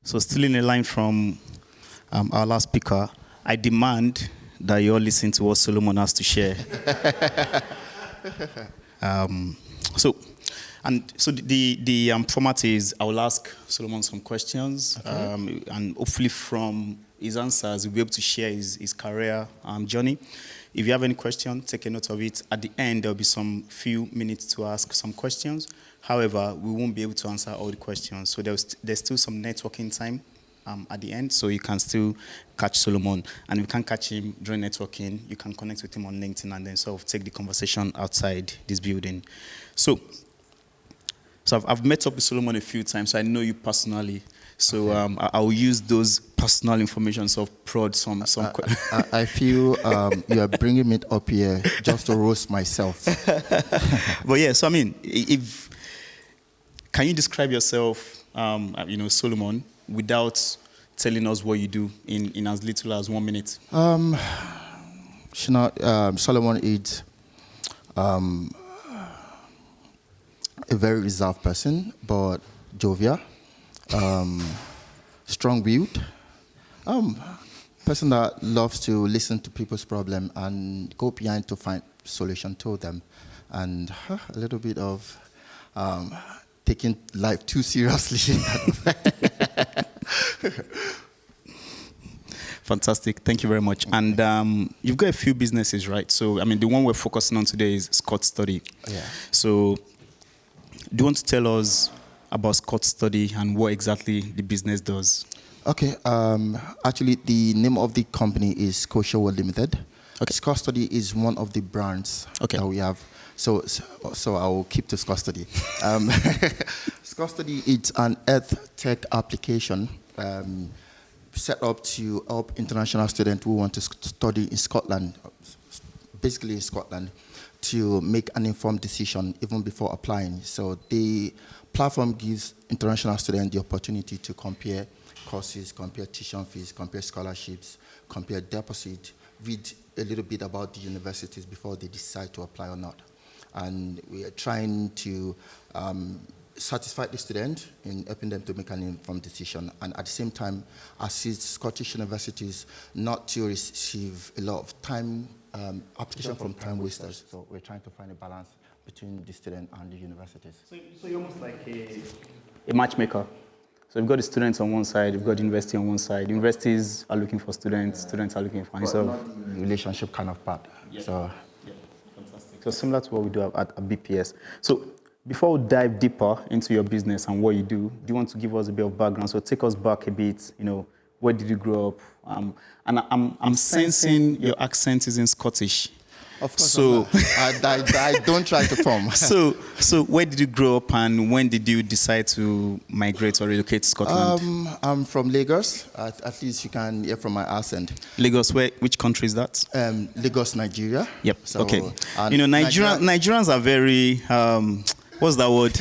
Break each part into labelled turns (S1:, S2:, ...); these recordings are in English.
S1: So still in a line from our last speaker, I demand that you all listen to what Solomon has to share. So the format is I will ask Solomon some questions, okay. And hopefully from his answers, he'll be able to share his career journey. If you have any question, take a note of it. At the end, there'll be some few minutes to ask some questions. However, we won't be able to answer all the questions. So there's still some networking time at the end, so you can still catch Solomon. And if you can't catch him during networking, you can connect with him on LinkedIn and then sort of take the conversation outside this building. So I've met up with Solomon a few times, so I know you personally. So okay. I'll use those personal information to prod some.
S2: I feel you are bringing me up here just to roast myself.
S1: But yeah, so I mean, can you describe yourself, Solomon, without telling us what you do in as little as 1 minute?
S2: Solomon is a very reserved person, but jovial. Strong-willed, person that loves to listen to people's problem and go behind to find solution to them, and a little bit of taking life too seriously.
S1: Fantastic, thank you very much. And you've got a few businesses, right? So I mean, the one we're focusing on today is Scott Study.
S2: Yeah.
S1: So do you want to tell us about Scott Study and what exactly the business does?
S2: Okay, actually the name of the company is Kosher World Limited. Okay. Scott Study is one of the brands that we have. So I will keep to Scott Study. Scott Study is an earth tech application set up to help international students who want to study in Scotland, basically in Scotland, to make an informed decision even before applying. So the platform gives international students the opportunity to compare courses, compare tuition fees, compare scholarships, compare deposit, read a little bit about the universities before they decide to apply or not. And we are trying to satisfy the student in helping them to make an informed decision, and at the same time assist Scottish universities not to receive a lot of time application from time wasters. So we're trying to find a balance between the student and the universities.
S1: So you're almost like a matchmaker. So you've got the students on one side, you've got the university on one side. Universities are looking for students, students are looking for yourself.
S2: Not the relationship kind of part.
S1: Yeah.
S2: So,
S1: yeah, fantastic. So similar to what we do at BPS. So before we dive deeper into your business and what you do you want to give us a bit of background? So take us back a bit, where did you grow up? And I'm sensing your accent isn't Scottish.
S2: Of course, so I don't try to form.
S1: So where did you grow up and when did you decide to migrate or relocate to Scotland?
S2: I'm from Lagos. At least you can hear from my accent.
S1: Lagos, which country is that?
S2: Lagos, Nigeria.
S1: Yep. So, okay. Nigerians are very what's that word?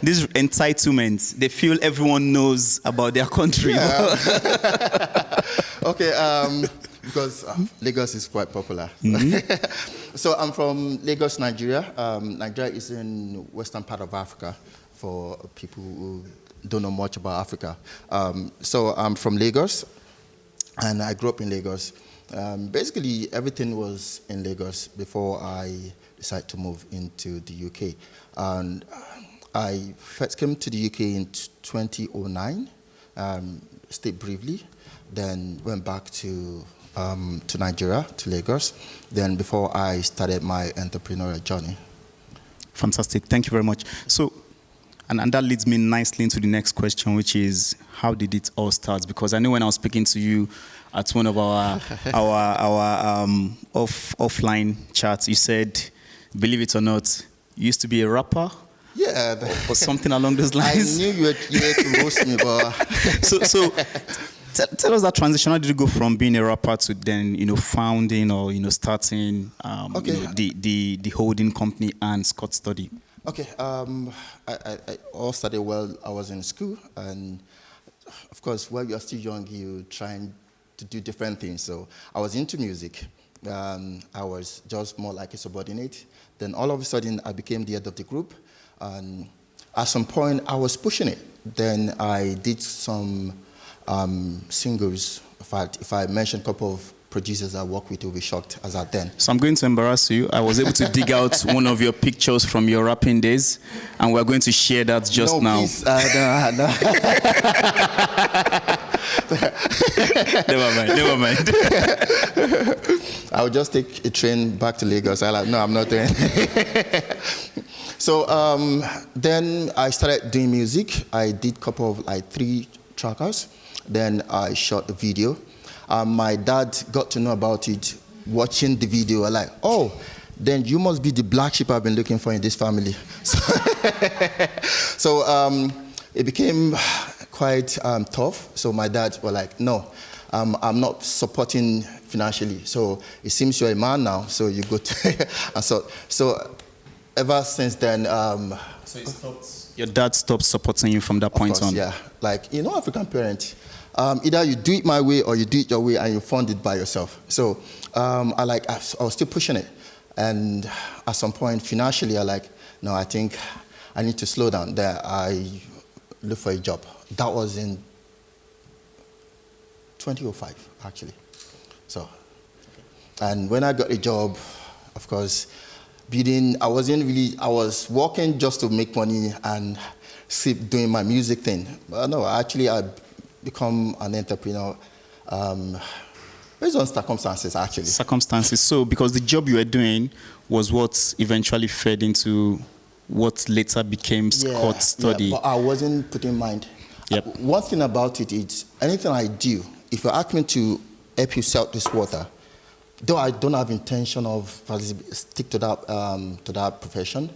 S1: This entitlement. They feel everyone knows about their country.
S2: Yeah. Okay. Because Lagos is quite popular. Mm-hmm. So I'm from Lagos, Nigeria. Nigeria is in western part of Africa for people who don't know much about Africa. So I'm from Lagos, and I grew up in Lagos. Basically, everything was in Lagos before I decided to move into the UK. And I first came to the UK in 2009, stayed briefly, then went back to Nigeria, to Lagos, then before I started my entrepreneurial journey.
S1: Fantastic, thank you very much. So, and that leads me nicely into the next question, which is, how did it all start? Because I know when I was speaking to you at one of our offline chats, you said, believe it or not, you used to be a rapper.
S2: Yeah.
S1: Or something along those lines.
S2: I knew you were to roast me, but...
S1: So tell us that transition. How did you go from being a rapper to then, founding or, starting the holding company and Scott Study?
S2: Okay. I all started while I was in school. And, of course, while you're still young, you're trying to do different things. So I was into music. I was just more like a subordinate. Then all of a sudden, I became the head of the group. And at some point, I was pushing it. Then I did some singles. In fact, if I mention a couple of producers I work with, you'll be shocked as at then.
S1: So I'm going to embarrass you. I was able to dig out one of your pictures from your rapping days, and we're going to share that just now.
S2: Please, no.
S1: Never mind.
S2: I'll just take a train back to Lagos. No, I'm not doing it. So then I started doing music. I did a couple of 3 trackers. Then I shot the video. My dad got to know about it watching the video. Oh, then you must be the black sheep I've been looking for in this family. So it became quite tough. So my dad was like, no, I'm not supporting financially. So it seems you're a man now, so you go to... and so ever since then...
S1: so it stopped. Your dad stopped supporting you from that point on?
S2: Yeah, African parents, either you do it my way or you do it your way and you fund it by yourself. So I was still pushing it. And at some point, financially, no, I think I need to slow down. There, I look for a job. That was in 2005, actually. So, and when I got a job, of course, I was working just to make money and keep doing my music thing. But no, actually, I become an entrepreneur based on circumstances, actually.
S1: Circumstances. So, because the job you were doing was what eventually fed into what later became Scott's study.
S2: Yeah, but I wasn't putting in mind.
S1: Yep.
S2: One thing about it is, anything I do, if you ask me to help you sell this water, though I don't have intention of stick to that profession,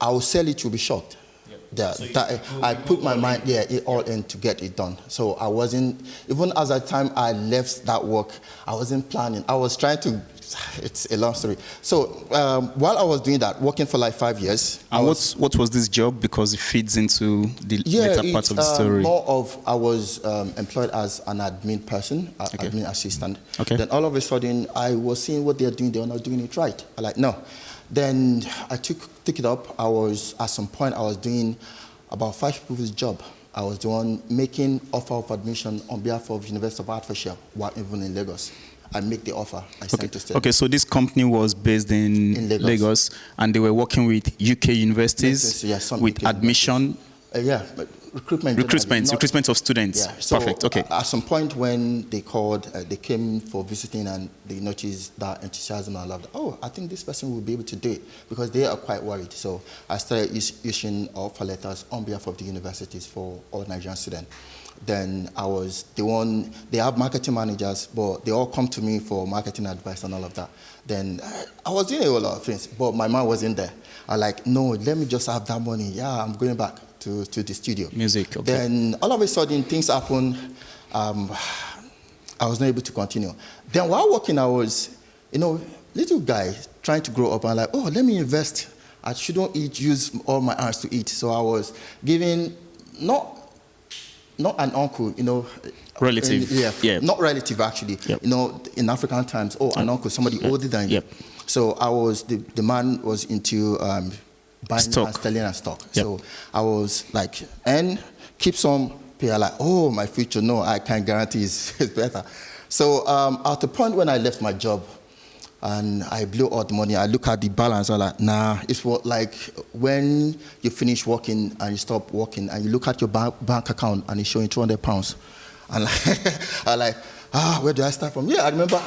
S2: I will sell it, you'll be shocked. Yep. I put my mind all in to get it done. So I wasn't, even as at the time I left that work, I wasn't planning. I was trying to, it's a long story. So while I was doing that, working for 5 years.
S1: And what was this job? Because it feeds into the later part of the story.
S2: I was employed as an admin person, admin assistant.
S1: Okay.
S2: Then all of a sudden, I was seeing what they're doing. They were not doing it right. No. Then I took it up. At some point, I was doing about 5 people's job. I was the one making offer of admission on behalf of University of Hertfordshire, while even in Lagos. I make the offer. I sent to study.
S1: Okay, so this company was based in Lagos, and they were working with UK universities with admission. Recruitment of students.
S2: Yeah. So
S1: perfect. Okay.
S2: At some point when they called, they came for visiting and they noticed that enthusiasm and love. Oh, I think this person will be able to do it, because they are quite worried. So I started issuing offer letters on behalf of the universities for all Nigerian students. Then I was the one, they have marketing managers, but they all come to me for marketing advice and all of that. Then I was doing a whole lot of things, but my man wasn't there. No, let me just have that money. Yeah, I'm going back to the studio.
S1: Music, okay.
S2: Then all of a sudden things happened. I was not able to continue. Then while working, I was, little guy trying to grow up and oh, let me invest. I shouldn't use all my hands to eat. So I was giving, not an uncle,
S1: relative.
S2: Not relative actually.
S1: Yep.
S2: In African times, an uncle, somebody older than you.
S1: Yep.
S2: So I was the man was into buying
S1: stock.
S2: and selling and stock.
S1: Yep.
S2: So I was and keep some pay. Oh, my future, no, I can't guarantee it's better. So at the point when I left my job and I blew all the money, I look at the balance, I'm nah, it's when you finish working and you stop working and you look at your bank account and it's showing £200. And where do I start from? Yeah, I remember,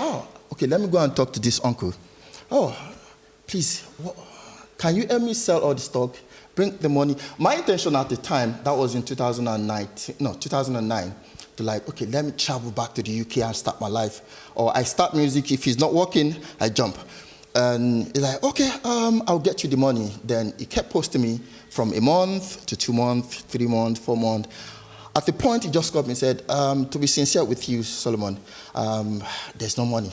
S2: okay, let me go and talk to this uncle. Oh, please, can you help me sell all the stock? Bring the money. My intention at the time, that was in 2009, to okay, let me travel back to the UK and start my life. Or I start music, if it's not working, I jump. And he's okay, I'll get you the money. Then he kept posting me from a month to 2 months, 3 months, 4 months. At the point, he just called me and said, to be sincere with you, Solomon, there's no money.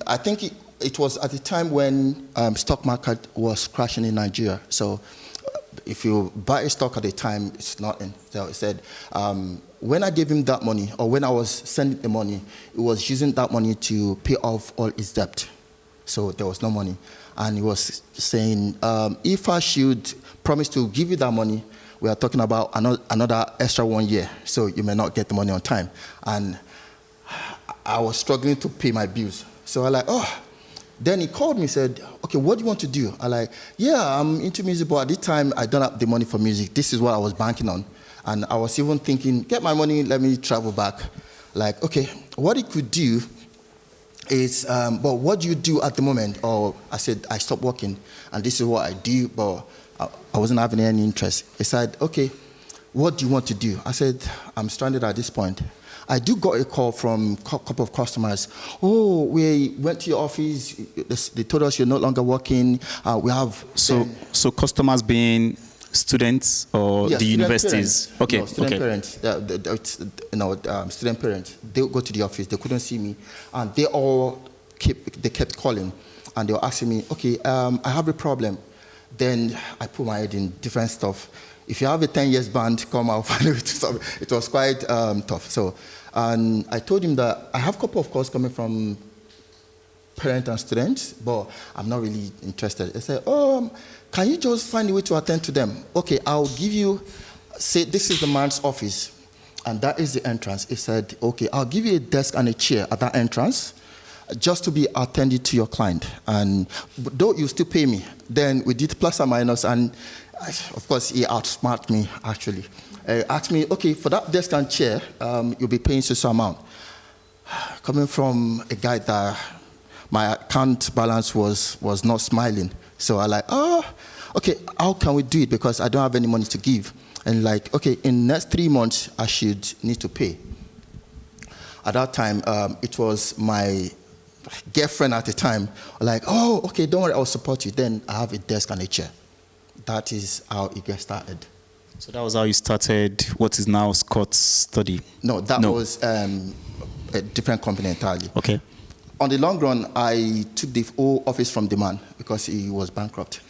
S2: I think it was at the time when stock market was crashing in Nigeria. So if you buy a stock at the time, it's not in. So he said, when I gave him that money, or when I was sending the money, he was using that money to pay off all his debt. So there was no money. And he was saying, if I should promise to give you that money, we are talking about another extra 1 year, so you may not get the money on time. And I was struggling to pay my bills. So I like, oh. Then he called me, said, okay, what do you want to do? I like, yeah, I'm into music, but at this time, I don't have the money for music. This is what I was banking on. And I was even thinking, get my money, let me travel back. Like, okay, what he could do is, but what do you do at the moment? Or I said, I stopped working, and this is what I do, but I wasn't having any interest. He said, okay, what do you want to do? I said, I'm stranded at this point. I do got a call from a couple of customers. Oh, we went to your office. They told us you're no longer working. We have...
S1: So customers being students or the universities?
S2: Parents.
S1: Okay.
S2: No, student parents. Student parents. They would go to the office. They couldn't see me, and they kept calling, and they were asking me, okay, I have a problem. Then I put my head in different stuff. If you have a 10 years band, come out. It was quite tough. So, and I told him that I have a couple of calls coming from parents and students, but I'm not really interested. He said, oh, can you just find a way to attend to them? Okay, I'll give you, say this is the man's office, and that is the entrance. He said, okay, I'll give you a desk and a chair at that entrance, just to be attended to your client. And though you still pay me, then we did plus or minus, and of course, he outsmarted me, actually. Asked me, okay, for that desk and chair, you'll be paying so amount. Coming from a guy that my account balance was not smiling. So I like, oh, okay, how can we do it? Because I don't have any money to give. And like, okay, in the next 3 months, I should need to pay. At that time, it was my girlfriend at the time, like, oh, okay, don't worry, I'll support you. Then I have a desk and a chair. That is how it gets started.
S1: So that was how you started what is now Scott's Study?
S2: No, that was a different company entirely.
S1: Okay.
S2: On the long run, I took the whole office from the man because he was bankrupt.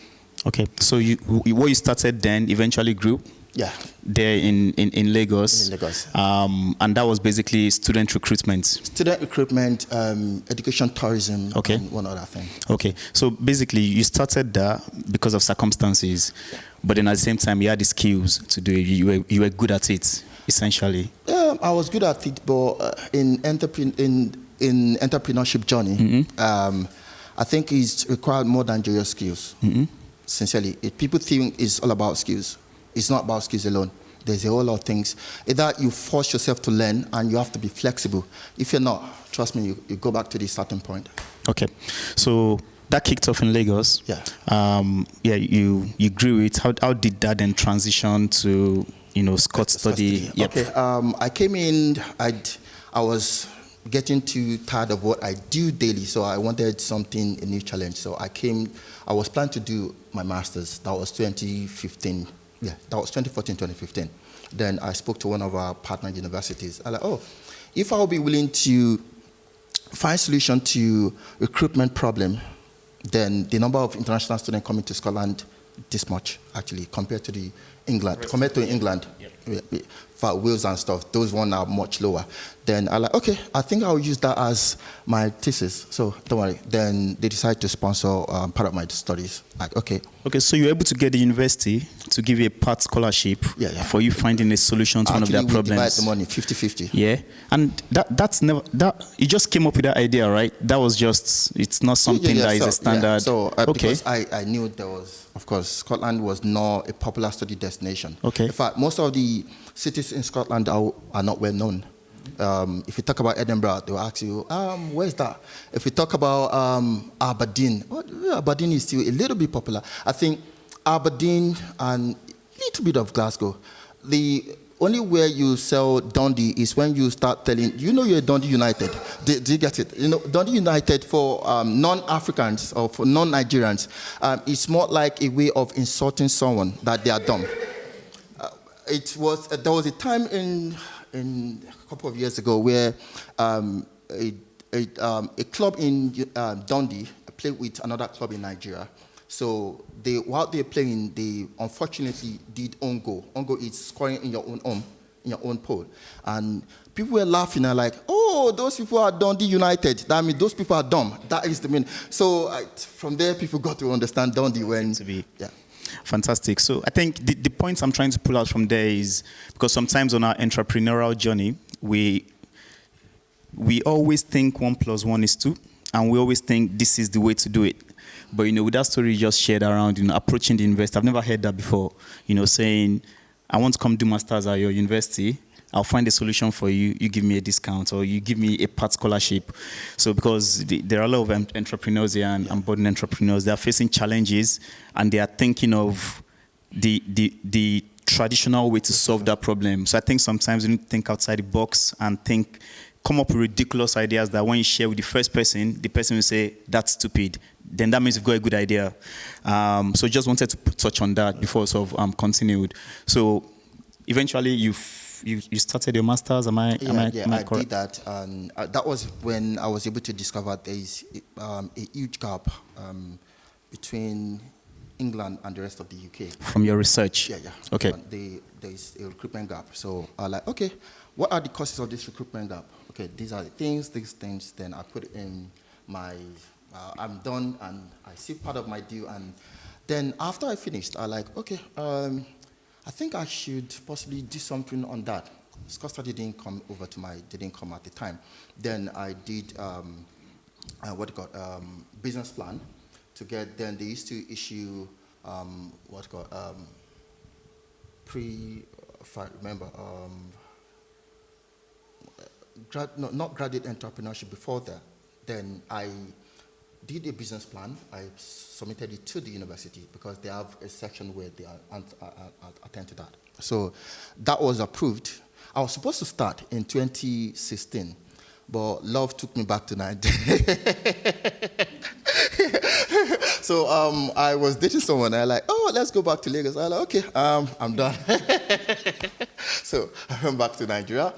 S1: Okay. So what you started then eventually grew?
S2: Yeah.
S1: There in Lagos.
S2: In Lagos.
S1: And that was basically student recruitment.
S2: Student recruitment, education, tourism,
S1: okay,
S2: and one other thing.
S1: Okay. So basically you started there because of circumstances, but then at the same time you had the skills to do it. You were good at it, essentially.
S2: I was good at it, but in entrepreneurship journey,
S1: mm-hmm.
S2: I think it's required more than just your skills.
S1: Mm-hmm.
S2: Sincerely, people think it's all about skills. It's not about skills alone. There's a whole lot of things. Either you force yourself to learn and you have to be flexible. If you're not, trust me, you go back to the starting point.
S1: Okay. So that kicked off in Lagos.
S2: Yeah.
S1: You grew it. How did that then transition to, Scott's Study?
S2: Yep. Okay. I came in, I was getting too tired of what I do daily, so I wanted something, a new challenge. So I was planning to do my master's. That was 2015. Yeah, that was 2014, 2015. Then I spoke to one of our partner universities. I was like, oh, if I'll be willing to find solution to recruitment problem, then the number of international students coming to Scotland, this much, actually, compared to England. Yep. For Wales and stuff, those ones are much lower. Then I like, okay, I think I'll use that as my thesis. So don't worry. Then they decided to sponsor part of my studies. Like, okay.
S1: Okay, so you were able to get the university to give you a part scholarship for you finding a solution to one of their problems.
S2: Divide the money 50-50.
S1: Yeah, and that's never you just came up with that idea, right? That was just, it's not something that is a standard.
S2: Yeah. So because I knew there was, of course, Scotland was not a popular study destination.
S1: Okay.
S2: In fact, most of the cities in Scotland are not well known. If you talk about Edinburgh, they will ask you, where's that? If you talk about Aberdeen, Aberdeen is still a little bit popular. I think Aberdeen and a little bit of Glasgow. The only way you sell Dundee is when you start telling, you're Dundee United. Do you get it? Dundee United for non-Africans or for non-Nigerians, it's more like a way of insulting someone that they are dumb. There was a time in a couple of years ago where a club in Dundee played with another club in Nigeria. So while they're playing, they unfortunately did own goal. Own goal is scoring in your own home, in your own pole. And people were laughing and like, oh, those people are Dundee United. That means those people are dumb. That is the meaning. So from there, people got to understand Dundee when...
S1: To be.
S2: Yeah.
S1: Fantastic. So I think the points I'm trying to pull out from there is because sometimes on our entrepreneurial journey, we always think 1 + 1 is 2, and we always think this is the way to do it. But, with that story you just shared around, approaching the investor, I've never heard that before, saying, I want to come do masters at your university. I'll find a solution for you. You give me a discount, or you give me a part scholarship. So because there are a lot of entrepreneurs here and budding entrepreneurs, they are facing challenges, and they are thinking of the traditional way to solve that problem. So I think sometimes you need to think outside the box and come up with ridiculous ideas that when you share with the first person, the person will say, that's stupid. Then that means you've got a good idea. So just wanted to touch on that before sort of continued. So eventually you started your master's, am I correct?
S2: I did that, and that was when I was able to discover there is a huge gap between England and the rest of the UK.
S1: From your research?
S2: Yeah.
S1: Okay.
S2: There is a recruitment gap. So I like, okay, what are the causes of this recruitment gap? Okay, these are these things. Then I put in my, I'm done, and I see part of my due. And then after I finished, I like, okay, I think I should possibly do something on that. Scott study didn't come at the time. Then I did, business plan to get, then they used to issue, if I remember, not graduate entrepreneurship before that. Then I did a business plan. I submitted it to the university because they have a section where they attend to that. So that was approved. I was supposed to start in 2016, but love took me back to Nigeria. So I was dating someone, and I like, oh, let's go back to Lagos. I like, okay, I'm done. So I went back to Nigeria,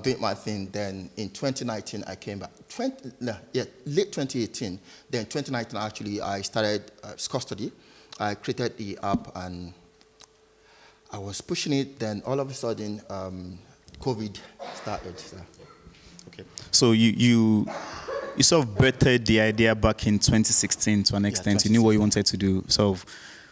S2: did my thing. Then in 2019, I came back. Late 2018. Then 2019, actually, I started Scott Study. I created the app, and I was pushing it. Then all of a sudden, COVID started. So.
S1: Okay. So you sort of birthed the idea back in 2016 to an extent. You knew what you wanted to do. So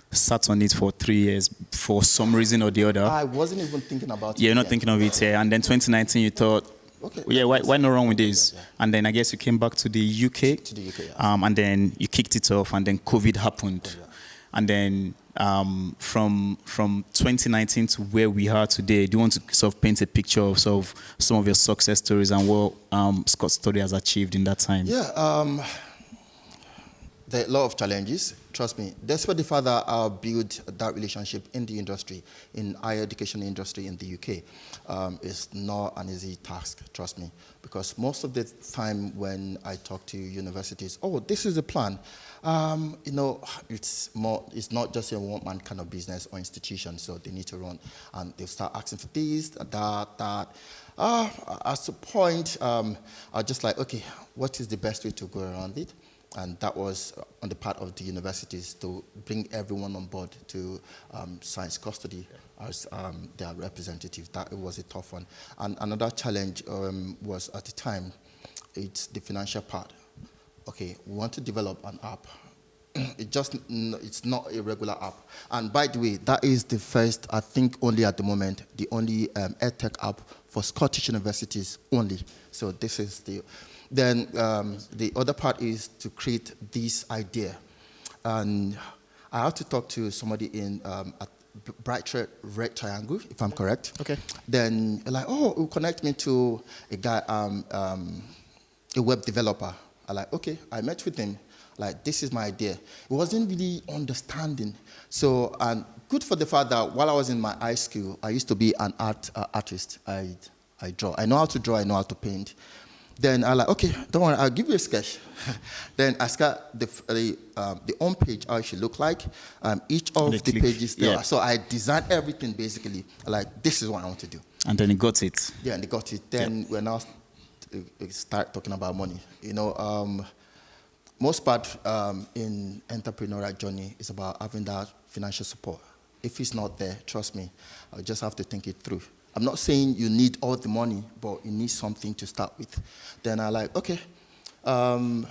S1: sat on it for 3 years for some reason or the other.
S2: I wasn't even thinking about it.
S1: Yeah, you're not thinking of it here. And then 2019, you thought, okay, yeah, why not run with this? Yeah. And then I guess you came back to the UK.
S2: To the UK, yeah.
S1: And then you kicked it off, and then COVID happened. Yeah. And then from 2019 to where we are today, do you want to sort of paint a picture of sort of some of your success stories and what Scott Study has achieved in that time?
S2: Yeah, there are a lot of challenges, trust me. Despite the fact that I built that relationship in the industry, in higher education industry in the UK, it's not an easy task, trust me. Because most of the time when I talk to universities, oh, this is the plan. It's not just a one-man kind of business or institution, so they need to run, and they'll start asking for this, that. At a point, I just like, okay, what is the best way to go around it? And that was on the part of the universities to bring everyone on board to sign custody as their representative. That was a tough one. And another challenge was at the time, it's the financial part. Okay, we want to develop an app. It's not a regular app. And by the way, that is the first, I think only at the moment, the only EdTech app for Scottish universities only. So this is the... Then the other part is to create this idea. And I have to talk to somebody in at Bright Red Triangle, if I'm correct.
S1: Okay.
S2: Then like, oh, it will connect me to a guy, a web developer. I like, okay, I met with him. Like, this is my idea. It wasn't really understanding. So, and good for the fact that while I was in my high school, I used to be an artist. I draw. I know how to draw. I know how to paint. Then I like, okay, don't worry, I'll give you a sketch. Then I got the home page, how it should look like. Each of the pages there. Yeah. So I designed everything basically. Like, this is what I want to do.
S1: And then he got it.
S2: Yeah, and they got it. Then we're now start talking about money. Most part in entrepreneurial journey is about having that financial support. If it's not there, trust me, I just have to think it through. I'm not saying you need all the money, but you need something to start with. Then I like, okay, not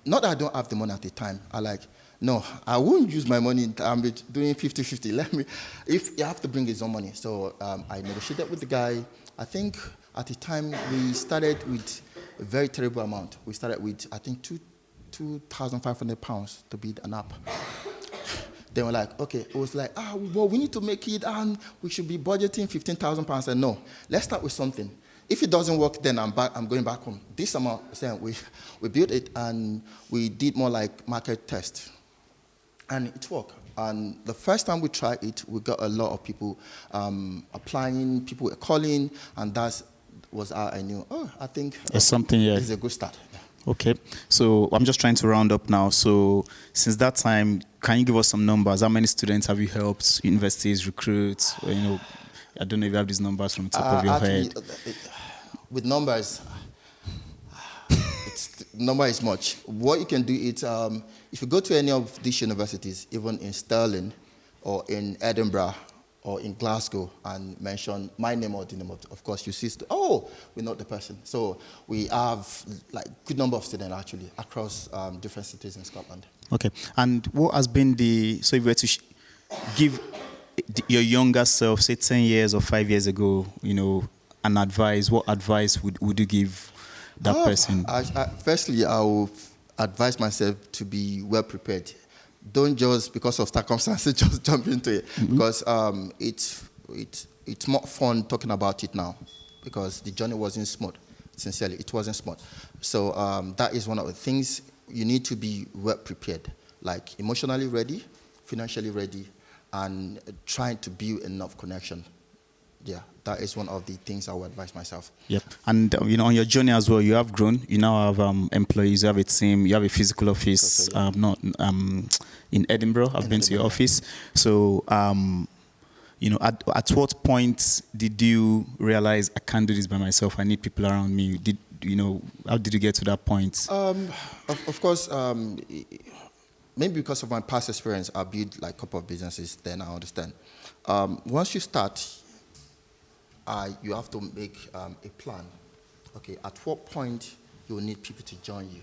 S2: that I don't have the money at the time. I like, No, I won't use my money. I'm doing 50-50. If you have to bring his own money. So I negotiated with the guy. I think at the time we started with a very terrible amount. We started with, I think, £2,500 to build an app. They were like, okay, it was like, well, we need to make it, and we should be budgeting £15,000. I said, no, let's start with something. If it doesn't work, then I'm going back home. This amount, we built it, and we did more like market test. And it worked. And the first time we tried it, we got a lot of people applying, people were calling, and that was how I knew, I think
S1: it's something, yeah.
S2: It's a good start.
S1: Okay, so I'm just trying to round up now. So since that time, can you give us some numbers? How many students have you helped, universities, recruits? I don't know if you have these numbers from the top of your head.
S2: With numbers, number is much. What you can do is, if you go to any of these universities, even in Stirling or in Edinburgh or in Glasgow, and mention my name or the name of course, you see, we know the person. So we have like good number of students actually across different cities in Scotland. Okay,
S1: and what has been so if you were to give your younger self, say 10 years or 5 years ago, an advice, what advice would you give that person?
S2: Firstly, I will advise myself to be well prepared. Don't just because of circumstances just jump into it, because it's more fun talking about it now, because the journey wasn't smooth. Sincerely, it wasn't smooth. So that is one of the things. You need to be well prepared, like emotionally ready, financially ready, and trying to build enough connection. Yeah, that is one of the things I would advise myself.
S1: Yep. And on your journey as well, you have grown. You now have employees. You have a team. You have a physical office. In Edinburgh. I've been to your office. So, at what point did you realize I can't do this by myself? I need people around me. How did you get to that point?
S2: Of course, maybe because of my past experience, I built like a couple of businesses. Then I understand. Once you start, you have to make a plan. Okay, at what point you will need people to join you.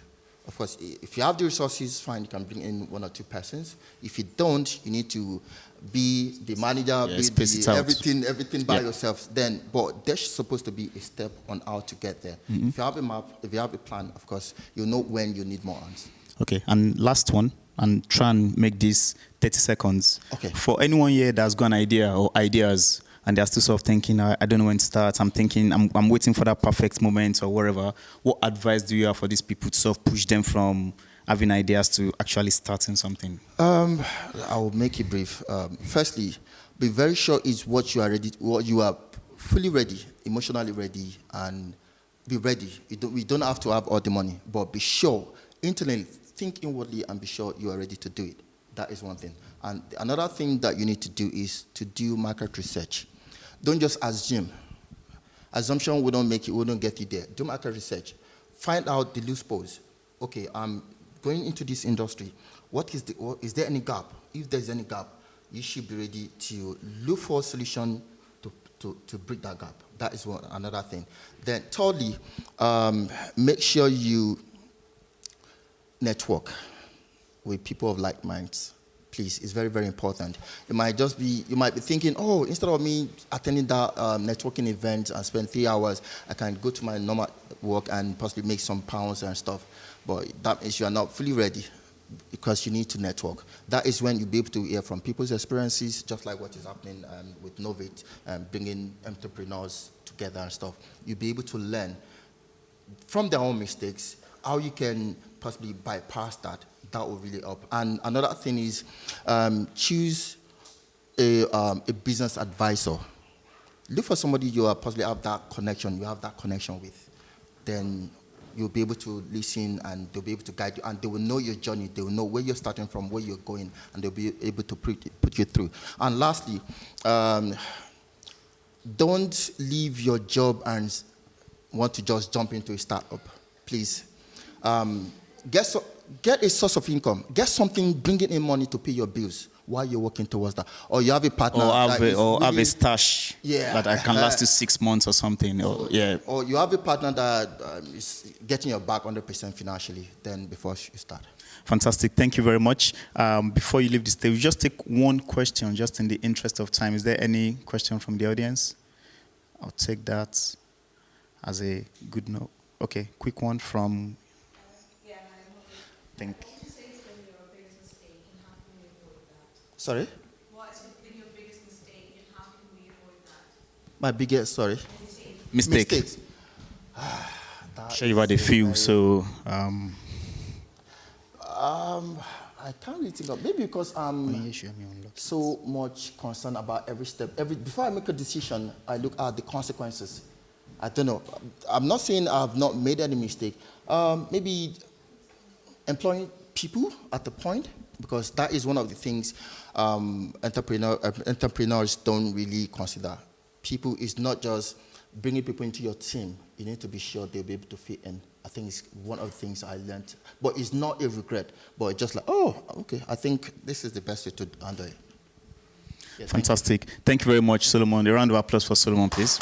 S2: Of course, if you have the resources, fine, you can bring in 1 or 2 persons. If you don't, you need to be the manager, everything by yourself. But there's supposed to be a step on how to get there. If you have a map, if you have a plan, of course, you know when you need more hands.
S1: Okay, and last one, and try and make this 30 seconds.
S2: Okay.
S1: For anyone here that's got an idea or ideas, and they're still sort of thinking, I don't know when to start. I'm thinking, I'm waiting for that perfect moment or whatever. What advice do you have for these people to sort of push them from having ideas to actually starting something?
S2: I will make it brief. Firstly, be very sure it's what you are ready, what you are fully ready, emotionally ready, and be ready. We don't have to have all the money, but be sure, internally, think inwardly and be sure you are ready to do it. That is one thing. And another thing that you need to do is to do market research. Don't just assume. Assumption wouldn't get you there. Do market research. Find out the loopholes. Okay, I'm going into this industry. Is there any gap? If there's any gap, you should be ready to look for a solution to bridge that gap. That is another thing. Then thirdly, make sure you network with people of like minds. Please, it's very, very important. You might be thinking, instead of me attending that networking event and spend 3 hours, I can go to my normal work and possibly make some pounds and stuff. But that means you are not fully ready because you need to network. That is when you'll be able to hear from people's experiences, just like what is happening with Novate, bringing entrepreneurs together and stuff. You'll be able to learn from their own mistakes how you can possibly bypass that. That will really help. And another thing is choose a business advisor. Look for somebody you possibly have that connection with. Then you'll be able to listen and they'll be able to guide you and they will know your journey. They will know where you're starting from, where you're going, and they'll be able to put you through. And lastly, don't leave your job and want to just jump into a startup. Please. Get a source of income. Get something bringing in money to pay your bills while you're working towards that. Or you have a partner.
S1: Or have a stash that I can last you 6 months or something. Or you
S2: have a partner that is getting your back 100% financially then before you start.
S1: Fantastic. Thank you very much. Before you leave the stage, just take one question, just in the interest of time. Is there any question from the audience? I'll take that as a good note. Okay, quick one from... Thank you.
S2: Sorry?
S3: What's been your biggest mistake and how can we avoid that?
S2: My biggest, sorry?
S1: Mistake.
S2: Mistakes.
S1: Sure, you've had a few, so...
S2: I can't really think of, maybe because I'm so much concerned about every step. Before I make a decision, I look at the consequences. I don't know. I'm not saying I've not made any mistake. Maybe employing people at the point, because that is one of the things entrepreneurs don't really consider. People is not just bringing people into your team. You need to be sure they'll be able to fit in. I think it's one of the things I learned. But it's not a regret, but it's just like, oh, okay, I think this is the best way to handle it. Yeah,
S1: fantastic. Thank you very much, Solomon. A round of applause for Solomon, please.